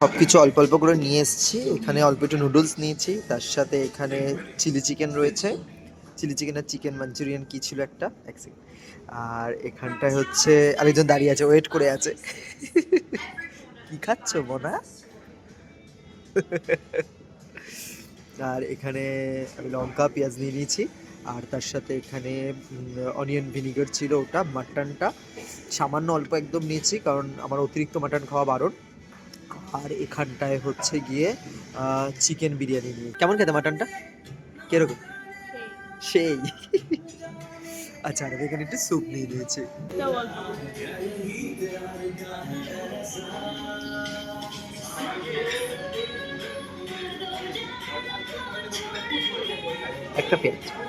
সব কিছু অল্প অল্প করে নিয়ে এসেছি। এখানে অল্প একটু নুডলস নিয়েছি, তার সাথে এখানে চিলি চিকেন রয়েছে, চিলি চিকেন আর চিকেন মাঞ্চুরিয়ান কি ছিল একটা, এক সেকেন্ড। আর এখানটায় হচ্ছে আরেকজন দাঁড়িয়ে আছে, ওয়েট করে আছে। কি খাচ্ছ বোনা? আর এখানে আমি লঙ্কা পেঁয়াজ নিয়ে নিয়েছি, আর তার সাথে এখানে অনিয়ন ভিনিগার ছিল, ওটা মাটনটা সামান্য অল্প একদম নিয়েছি, কারণ আমার অতিরিক্ত মাটন খাওয়া বারণ। আর এখানটায় হচ্ছে গিয়ে চিকেন বিরিয়ানি নিয়ে। কেমন খেতে মাটনটা? কিরকম? সেই। আচ্ছা, আর এখানে একটু স্যুপ নিয়ে নিয়েছি। একটা পেঁয়াজ।